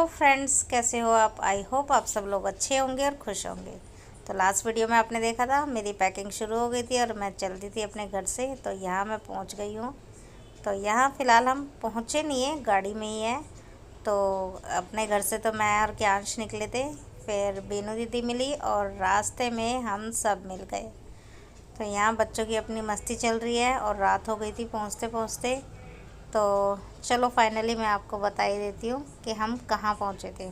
Friends, कैसे हो आप। आई होप आप सब लोग अच्छे होंगे और खुश होंगे। तो लास्ट वीडियो में आपने देखा था मेरी पैकिंग शुरू हो गई थी और मैं चलती थी अपने घर से। तो यहाँ मैं पहुँच गई हूँ। तो यहाँ फ़िलहाल हम पहुँचे नहीं हैं, गाड़ी में ही है। तो अपने घर से तो मैं और क्यांश निकले थे, फिर बीनू दीदी मिली और रास्ते में हम सब मिल गए। तो यहाँ बच्चों की अपनी मस्ती चल रही है और रात हो गई थी पहुँचते पहुँचते। तो चलो फाइनली मैं आपको बता ही देती हूँ कि हम कहाँ पहुँचे थे।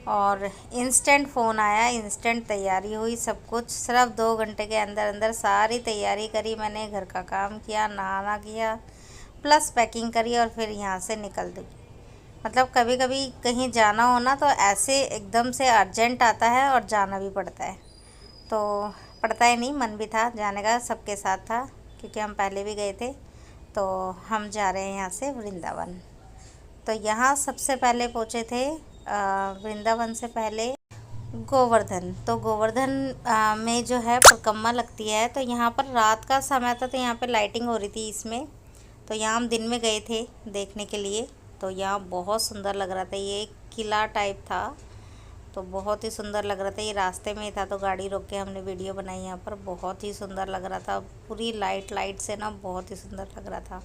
और इंस्टेंट फ़ोन आया, इंस्टेंट तैयारी हुई, सब कुछ सिर्फ 2 घंटे के अंदर अंदर सारी तैयारी करी मैंने। घर का काम किया, नहाना किया, प्लस पैकिंग करी और फिर यहाँ से निकल दी। मतलब कभी कभी कहीं जाना हो ना तो ऐसे एकदम से अर्जेंट आता है और जाना भी पड़ता है। तो पड़ता ही नहीं, मन भी था जाने का, सबके साथ था क्योंकि हम पहले भी गए थे। तो हम जा रहे हैं यहाँ से वृंदावन। तो यहाँ सबसे पहले पहुँचे थे वृंदावन से पहले गोवर्धन। तो गोवर्धन में जो है परिक्रमा लगती है। तो यहाँ पर रात का समय था तो यहाँ पर लाइटिंग हो रही थी इसमें। तो यहाँ हम दिन में गए थे देखने के लिए। तो यहाँ बहुत सुंदर लग रहा था, ये एक किला टाइप था। तो बहुत ही सुंदर लग रहा था, ये रास्ते में ही था तो गाड़ी रोक के हमने वीडियो बनाई यहाँ पर। बहुत ही सुंदर लग रहा था, पूरी लाइट से ना बहुत ही सुंदर लग रहा था।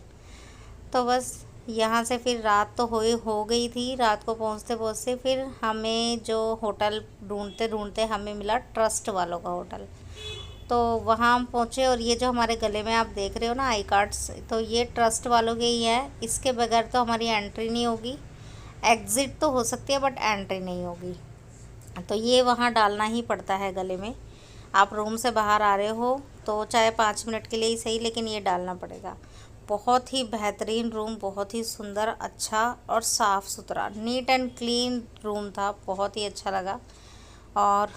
तो बस यहाँ से फिर रात तो हो गई थी। रात को पहुँचते पहुँचते फिर हमें जो होटल ढूंढते ढूंढते हमें मिला ट्रस्ट वालों का होटल। तो वहाँ हम पहुँचे और ये जो हमारे गले में आप देख रहे हो ना आई कार्ड्स, तो ये ट्रस्ट वालों के ही है। इसके बगैर तो हमारी एंट्री नहीं होगी। एग्ज़िट तो हो सकती है बट एंट्री नहीं होगी। तो ये वहाँ डालना ही पड़ता है गले में। आप रूम से बाहर आ रहे हो तो चाहे 5 मिनट के लिए ही सही, लेकिन ये डालना पड़ेगा। बहुत ही बेहतरीन रूम, बहुत ही सुंदर, अच्छा और साफ़ सुथरा, नीट एंड क्लीन रूम था। बहुत ही अच्छा लगा। और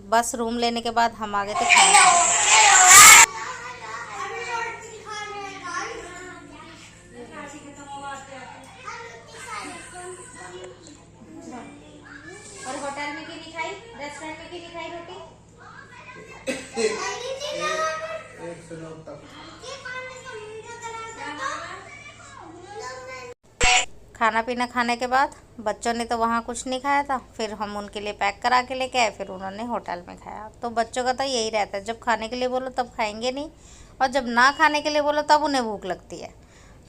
बस रूम लेने के बाद हम आ गए थे खाना। और होटल में की नहीं खाई, रेस्टोरेंट में की नहीं खाई रोटी। खाना पीना खाने के बाद बच्चों ने तो वहाँ कुछ नहीं खाया था, फिर हम उनके लिए पैक करा के लेके आए, फिर उन्होंने होटल में खाया। तो बच्चों का तो यही रहता है, जब खाने के लिए बोलो तब खाएंगे नहीं, और जब ना खाने के लिए बोलो तब उन्हें भूख लगती है।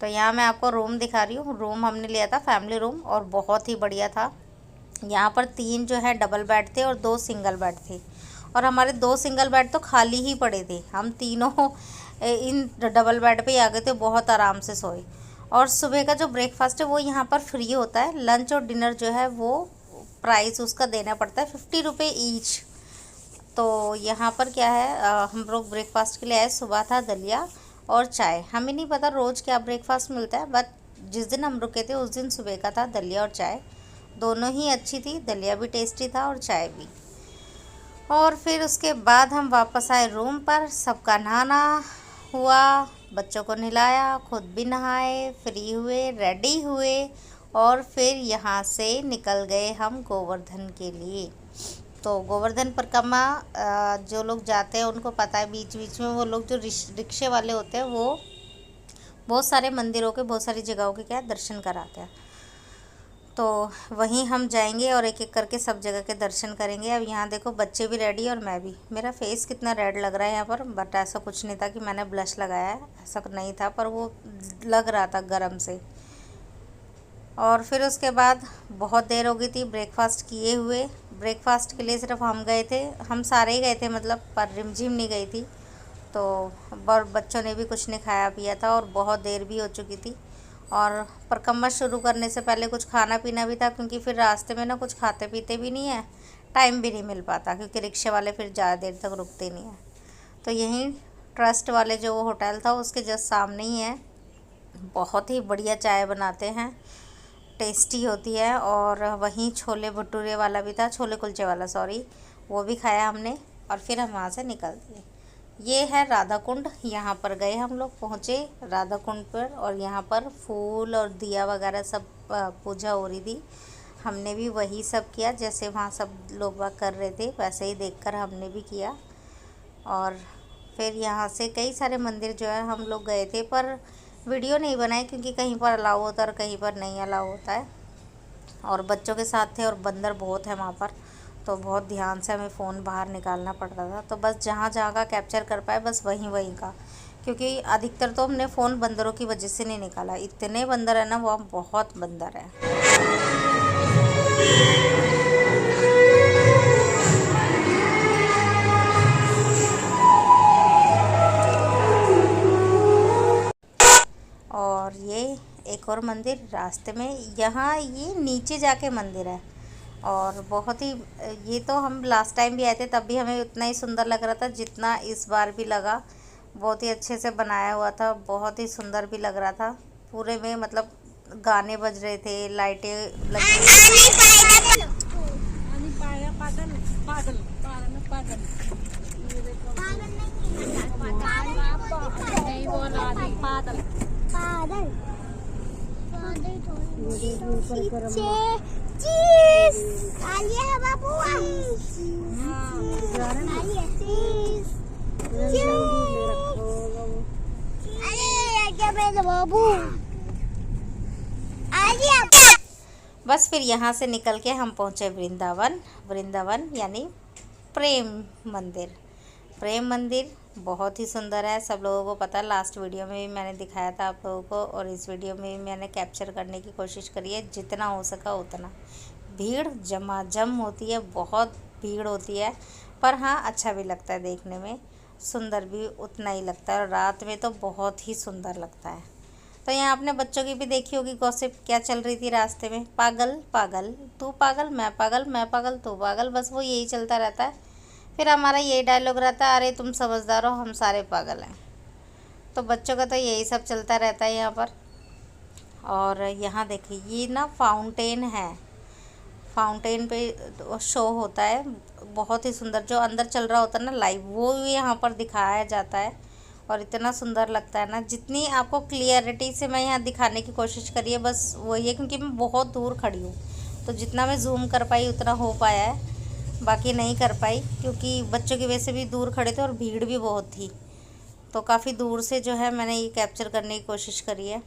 तो यहाँ मैं आपको रूम दिखा रही हूँ। रूम हमने लिया था फैमिली रूम और बहुत ही बढ़िया था। यहाँ पर 3 जो है डबल बेड थे और 2 सिंगल बेड थे। और हमारे 2 सिंगल बेड तो खाली ही पड़े थे, हम तीनों इन डबल बेड पे आ गए थे, बहुत आराम से सोए। और सुबह का जो ब्रेकफास्ट है वो यहाँ पर फ्री होता है। लंच और डिनर जो है वो प्राइस उसका देना पड़ता है, 50 रुपये ईच। तो यहाँ पर क्या है, हम लोग ब्रेकफास्ट के लिए आए। सुबह था दलिया और चाय। हमें नहीं पता रोज़ क्या ब्रेकफास्ट मिलता है, बट जिस दिन हम रुके थे उस दिन सुबह का था दलिया और चाय। दोनों ही अच्छी थी, दलिया भी टेस्टी था और चाय भी। और फिर उसके बाद हम वापस आए रूम पर। सबका नहाना हुआ, बच्चों को नहलाया, खुद भी नहाए, फ्री हुए, रेडी हुए और फिर यहाँ से निकल गए हम गोवर्धन के लिए। तो गोवर्धन परिक्रमा जो लोग जाते हैं उनको पता है, बीच बीच में वो लोग जो रिक्शे वाले होते हैं वो बहुत सारे मंदिरों के, बहुत सारी जगहों के क्या दर्शन कराते हैं। तो वहीं हम जाएंगे और एक एक करके सब जगह के दर्शन करेंगे। अब यहाँ देखो बच्चे भी रेडी और मैं भी। मेरा फेस कितना रेड लग रहा है यहाँ पर, बट ऐसा कुछ नहीं था कि मैंने ब्लश लगाया है, ऐसा नहीं था, पर वो लग रहा था गरम से। और फिर उसके बाद बहुत देर हो गई थी ब्रेकफास्ट किए हुए। ब्रेकफास्ट के लिए सिर्फ हम गए थे, हम सारे ही गए थे मतलब, पर रिमझिम नहीं गई थी। तो बच्चों ने भी कुछ नहीं खाया पिया था और बहुत देर भी हो चुकी थी। और परिक्रमा शुरू करने से पहले कुछ खाना पीना भी था, क्योंकि फिर रास्ते में ना कुछ खाते पीते भी नहीं है, टाइम भी नहीं मिल पाता, क्योंकि रिक्शे वाले फिर ज़्यादा देर तक रुकते नहीं हैं। तो यहीं ट्रस्ट वाले जो होटल था उसके जस्ट सामने ही है। बहुत ही बढ़िया चाय बनाते हैं, टेस्टी होती है। और वहीं छोले भटूरे वाला भी था, छोले कुलचे वाला सॉरी, वो भी खाया हमने और फिर हम वहाँ से निकल दिए। ये है राधा कुंड। यहाँ पर गए हम लोग, पहुँचे राधा कुंड पर और यहाँ पर फूल और दिया वगैरह सब पूजा हो रही थी। हमने भी वही सब किया, जैसे वहाँ सब लोग वहाँ कर रहे थे वैसे ही देखकर हमने भी किया। और फिर यहाँ से कई सारे मंदिर जो है हम लोग गए थे, पर वीडियो नहीं बनाई क्योंकि कहीं पर अलाउ होता है और कहीं पर नहीं अलाउ होता है। और बच्चों के साथ थे और बंदर बहुत है वहाँ पर, तो बहुत ध्यान से हमें फ़ोन बाहर निकालना पड़ता था। तो बस जहाँ जहाँ का कैप्चर कर पाए बस वहीं वहीं का, क्योंकि अधिकतर तो हमने फ़ोन बंदरों की वजह से नहीं निकाला। इतने बंदर है ना, वो बहुत बंदर है। और ये एक और मंदिर रास्ते में, यहाँ ये नीचे जाके मंदिर है और बहुत ही, ये तो हम लास्ट टाइम भी आए थे तब भी हमें उतना ही सुंदर लग रहा था जितना इस बार भी लगा। बहुत ही अच्छे से बनाया हुआ था, बहुत ही सुंदर भी लग रहा था। पूरे में मतलब गाने बज रहे थे, लाइटें लगी हुई थी। बस फिर यहाँ से निकल के हम पहुँचे वृंदावन। वृंदावन यानी प्रेम मंदिर। प्रेम मंदिर बहुत ही सुंदर है, सब लोगों को पता है। लास्ट वीडियो में भी मैंने दिखाया था आप लोगों को, और इस वीडियो में भी मैंने कैप्चर करने की कोशिश करी है जितना हो सका उतना। भीड़ जमाजम होती है, बहुत भीड़ होती है, पर हाँ अच्छा भी लगता है देखने में, सुंदर भी उतना ही लगता है, और रात में तो बहुत ही सुंदर लगता है। तो यहाँ अपने बच्चों की भी देखी होगी गॉसिप क्या चल रही थी रास्ते में, पागल पागल तू पागल मैं पागल, मैं पागल तू पागल, बस वो यही चलता रहता है। फिर हमारा यही डायलॉग रहता है, अरे तुम समझदार हो हम सारे पागल हैं। तो बच्चों का तो यही सब चलता रहता है यहाँ पर। और यहाँ देखिए ये ना फाउंटेन है, फाउंटेन पे शो होता है, बहुत ही सुंदर, जो अंदर चल रहा होता है ना लाइव, वो यहाँ पर दिखाया जाता है और इतना सुंदर लगता है ना। जितनी आपको क्लियरिटी से मैं यहाँ दिखाने की कोशिश करी है बस वही है, क्योंकि मैं बहुत दूर खड़ी हूँ तो जितना मैं जूम कर पाई उतना हो पाया है, बाकी नहीं कर पाई क्योंकि बच्चों की वजह से भी दूर खड़े थे और भीड़ भी बहुत थी। तो काफ़ी दूर से जो है मैंने ये कैप्चर करने की कोशिश करी है,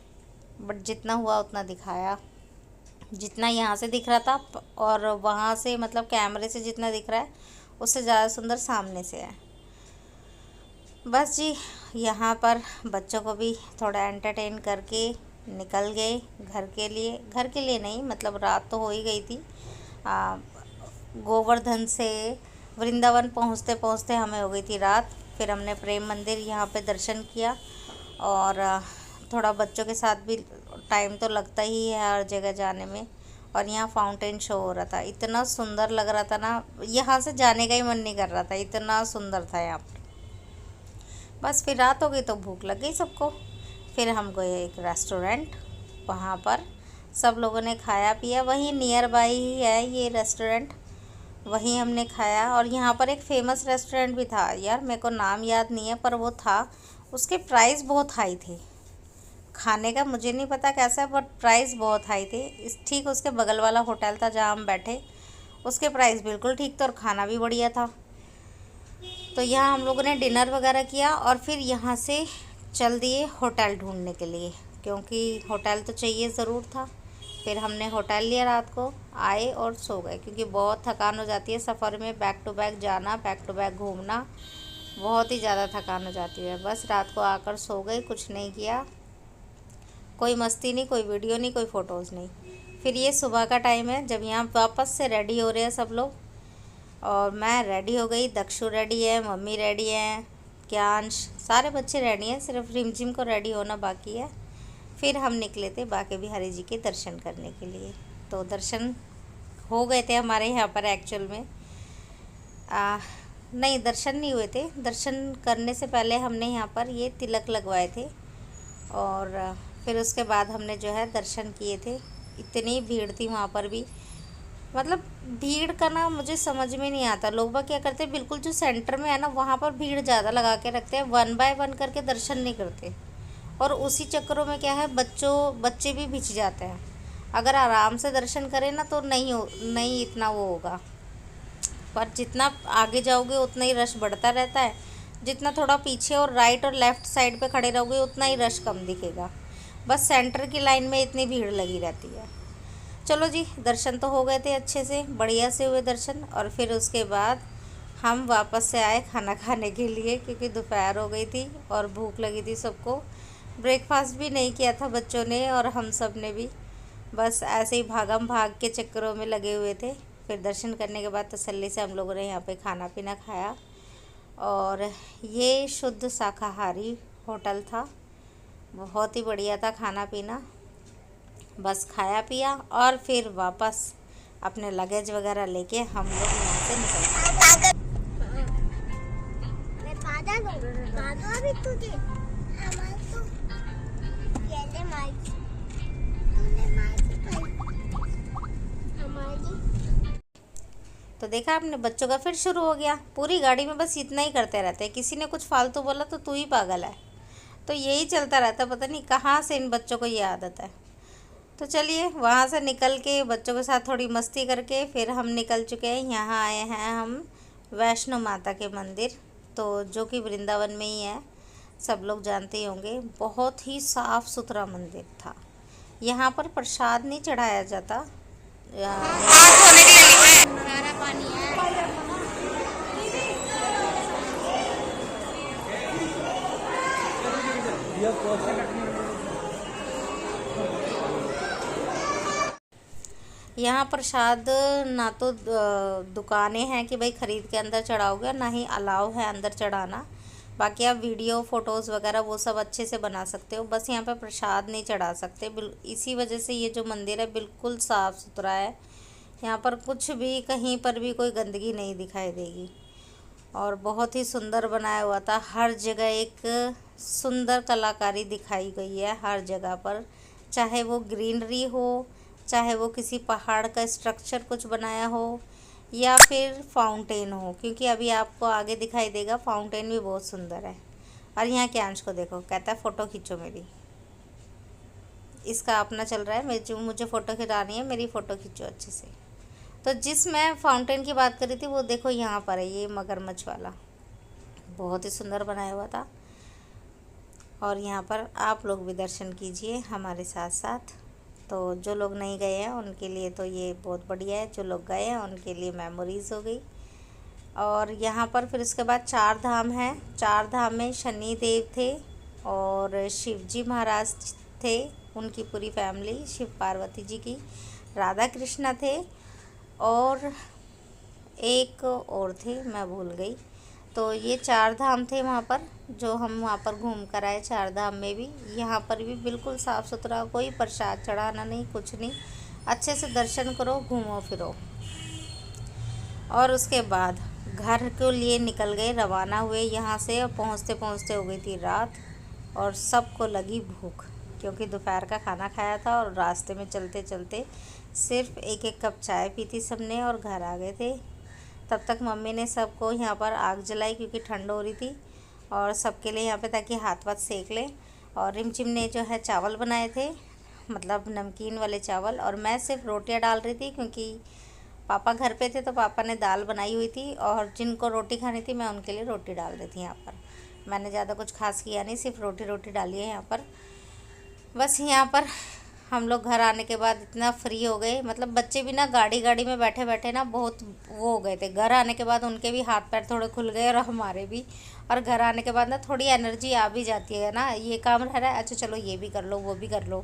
बट जितना हुआ उतना दिखाया। जितना यहाँ से दिख रहा था और वहाँ से मतलब कैमरे से जितना दिख रहा है उससे ज़्यादा सुंदर सामने से है। बस जी यहाँ पर बच्चों को भी थोड़ा एंटरटेन करके निकल गए घर के लिए। घर के लिए नहीं, मतलब रात तो हो ही गई थी। गोवर्धन से वृंदावन पहुँचते पहुँचते हमें हो गई थी रात। फिर हमने प्रेम मंदिर यहाँ पे दर्शन किया और थोड़ा बच्चों के साथ भी टाइम तो लगता ही है हर जगह जाने में। और यहाँ फाउंटेन शो हो रहा था, इतना सुंदर लग रहा था ना, यहाँ से जाने का ही मन नहीं कर रहा था, इतना सुंदर था यहाँ पर। बस फिर रात हो गई तो भूख लग गई सबको। फिर हम गए एक रेस्टोरेंट, वहाँ पर सब लोगों ने खाया पिया, वहीं नियर बाई ही है ये रेस्टोरेंट, वहीं हमने खाया। और यहाँ पर एक फ़ेमस रेस्टोरेंट भी था यार, मेरे को नाम याद नहीं है पर वो था, उसके प्राइस बहुत हाई थे। खाने का मुझे नहीं पता कैसा है बट प्राइस बहुत हाई थे। इस ठीक उसके बगल वाला होटल था जहाँ हम बैठे, उसके प्राइस बिल्कुल ठीक थे और खाना भी बढ़िया था। तो यहाँ हम लोगों ने डिनर वगैरह किया और फिर यहाँ से चल दिए होटल ढूंढने के लिए, क्योंकि होटल तो चाहिए ज़रूर था। फिर हमने होटल लिया, रात को आए और सो गए, क्योंकि बहुत थकान हो जाती है सफ़र में, बैक टू बैक जाना, बैक टू बैक घूमना, बहुत ही ज़्यादा थकान हो जाती है। बस रात को आकर सो गए, कुछ नहीं किया, कोई मस्ती नहीं, कोई वीडियो नहीं, कोई फ़ोटोज़ नहीं। फिर ये सुबह का टाइम है जब यहाँ वापस से रेडी हो रहे हैं सब लोग, और मैं रेडी हो गई, दक्षु रेडी है, मम्मी रेडी है, क्यांश, सारे बच्चे रेडी हैं, सिर्फ रिमझिम को रेडी होना बाकी है। फिर हम निकले थे बांके बिहारी जी के दर्शन करने के लिए। तो दर्शन हो गए थे हमारे यहाँ पर एक्चुअल में, नहीं दर्शन नहीं हुए थे, दर्शन करने से पहले हमने यहाँ पर ये तिलक लगवाए थे और फिर उसके बाद हमने जो है दर्शन किए थे। इतनी भीड़ थी वहाँ पर भी, मतलब भीड़ का ना मुझे समझ में नहीं आता, लोग बाग क्या करते हैं, बिल्कुल जो सेंटर में है ना वहाँ पर भीड़ ज़्यादा लगा के रखते हैं, 1 बाय 1 करके दर्शन नहीं करते, और उसी चक्करों में क्या है बच्चे भी भिज जाते हैं। अगर आराम से दर्शन करें ना तो नहीं इतना वो होगा, पर जितना आगे जाओगे उतना ही रश बढ़ता रहता है, जितना थोड़ा पीछे और राइट और लेफ़्ट साइड पे खड़े रहोगे उतना ही रश कम दिखेगा। बस सेंटर की लाइन में इतनी भीड़ लगी रहती है। चलो जी, दर्शन तो हो गए थे अच्छे से, बढ़िया से हुए दर्शन। और फिर उसके बाद हम वापस से आए खाना खाने के लिए, क्योंकि दोपहर हो गई थी और भूख लगी थी सबको। ब्रेकफास्ट भी नहीं किया था बच्चों ने और हम सब ने भी, बस ऐसे ही भागम भाग के चक्करों में लगे हुए थे। फिर दर्शन करने के बाद तसल्ली से हम लोगों ने यहाँ पे खाना पीना खाया। और ये शुद्ध शाकाहारी होटल था, बहुत ही बढ़िया था खाना पीना। बस खाया पिया और फिर वापस अपने लगेज वगैरह लेके हम लोग यहाँ से निकल गए। तो देखा आपने, बच्चों का फिर शुरू हो गया, पूरी गाड़ी में बस इतना ही करते रहते हैं। किसी ने कुछ फालतू बोला तो तू ही पागल है, तो यही चलता रहता, पता नहीं कहाँ से इन बच्चों को ये आदत है। तो चलिए, वहाँ से निकल के बच्चों के साथ थोड़ी मस्ती करके फिर हम निकल चुके हैं। यहाँ आए हैं हम वैष्णो माता के मंदिर, तो जो कि वृंदावन में ही है, सब लोग जानते ही होंगे। बहुत ही साफ़ सुथरा मंदिर था। यहाँ पर प्रसाद नहीं चढ़ाया जाता, यहाँ प्रसाद ना तो दुकानें हैं कि भाई ख़रीद के अंदर चढ़ाओगे, ना ही अलाउ है अंदर चढ़ाना। बाकी आप वीडियो फ़ोटोज़ वगैरह वो सब अच्छे से बना सकते हो, बस यहाँ पे प्रसाद नहीं चढ़ा सकते। इसी वजह से ये जो मंदिर है बिल्कुल साफ़ सुथरा है। यहाँ पर कुछ भी कहीं पर भी कोई गंदगी नहीं दिखाई देगी। और बहुत ही सुंदर बनाया हुआ था, हर जगह एक सुंदर कलाकारी दिखाई गई है हर जगह पर, चाहे वो ग्रीनरी हो, चाहे वो किसी पहाड़ का स्ट्रक्चर कुछ बनाया हो, या फिर फाउंटेन हो, क्योंकि अभी आपको आगे दिखाई देगा फाउंटेन भी बहुत सुंदर है। और यहाँ के अंश को देखो, कहता है फ़ोटो खींचो मेरी, इसका अपना चल रहा है, मुझे फ़ोटो खिंचानी है, मेरी फ़ोटो खींचो अच्छे से। तो जिस मैं फाउंटेन की बात कर रही थी वो देखो यहाँ पर है, ये मगरमच्छ वाला, बहुत ही सुंदर बनाया हुआ था। और यहाँ पर आप लोग भी दर्शन कीजिए हमारे साथ साथ। तो जो लोग नहीं गए हैं उनके लिए तो ये बहुत बढ़िया है, जो लोग गए हैं उनके लिए मेमोरीज़ हो गई। और यहाँ पर फिर उसके बाद 4 धाम हैं। 4 धाम में शनि देव थे और शिव जी महाराज थे, उनकी पूरी फैमिली, शिव पार्वती जी की, राधा कृष्णा थे और एक और थे, मैं भूल गई। तो ये 4 धाम थे वहाँ पर, जो हम वहाँ पर घूम कर आए। 4 धाम में भी, यहाँ पर भी बिल्कुल साफ़ सुथरा, कोई प्रसाद चढ़ाना नहीं, कुछ नहीं, अच्छे से दर्शन करो, घूमो फिरो। और उसके बाद घर के लिए निकल गए, रवाना हुए यहाँ से। और पहुँचते पहुँचते हो गई थी रात और सबको लगी भूख, क्योंकि दोपहर का खाना खाया था और रास्ते में चलते चलते सिर्फ एक एक कप चाय पी थी सबने और घर आ गए थे। तब तक मम्मी ने सबको यहाँ पर आग जलाई, क्योंकि ठंड हो रही थी, और सबके लिए यहाँ पे ताकि हाथ वाथ सेक लें। और रिमझिम ने जो है चावल बनाए थे, मतलब नमकीन वाले चावल, और मैं सिर्फ रोटियाँ डाल रही थी, क्योंकि पापा घर पे थे तो पापा ने दाल बनाई हुई थी, और जिनको रोटी खानी थी मैं उनके लिए रोटी डाल रही थी। यहाँ पर मैंने ज़्यादा कुछ खास किया नहीं, सिर्फ रोटी डाली है यहाँ पर। बस यहाँ पर हम लोग घर आने के बाद इतना फ्री हो गए, मतलब बच्चे भी ना गाड़ी में बैठे बैठे ना बहुत वो हो गए थे। घर आने के बाद उनके भी हाथ पैर थोड़े खुल गए और हमारे भी। और घर आने के बाद ना थोड़ी एनर्जी आ भी जाती है ना, ये काम रह रहा है, अच्छा चलो ये भी कर लो, वो भी कर लो।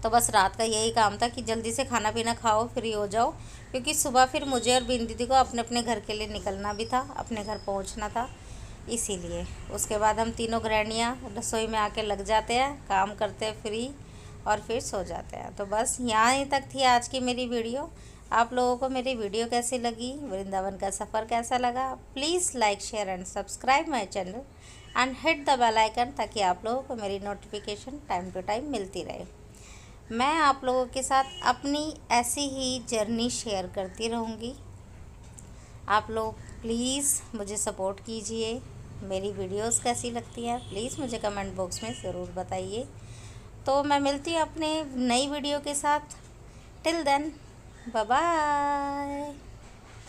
तो बस रात का यही काम था कि जल्दी से खाना पीना खाओ, फ्री हो जाओ, क्योंकि सुबह फिर मुझे और बीन दीदी को अपने अपने घर के लिए निकलना भी था, अपने घर पहुंचना था, इसीलिए। उसके बाद हम तीनों गृहिणियाँ रसोई में आके लग जाते हैं, काम करते हैं फ्री, और फिर सो जाते हैं। तो बस यहाँ तक थी आज की मेरी वीडियो। आप लोगों को मेरी वीडियो कैसी लगी, वृंदावन का सफ़र कैसा लगा, please like share and subscribe my channel and hit the bell icon, ताकि आप लोगों को मेरी नोटिफिकेशन टाइम टू टाइम मिलती रहे। मैं आप लोगों के साथ अपनी ऐसी ही जर्नी शेयर करती रहूँगी। आप लोग प्लीज़ मुझे सपोर्ट कीजिए। मेरी वीडियोस कैसी लगती हैं प्लीज़ मुझे कमेंट बॉक्स में ज़रूर बताइए। तो मैं मिलती हूँ अपने नई वीडियो के साथ। Till then, bye bye.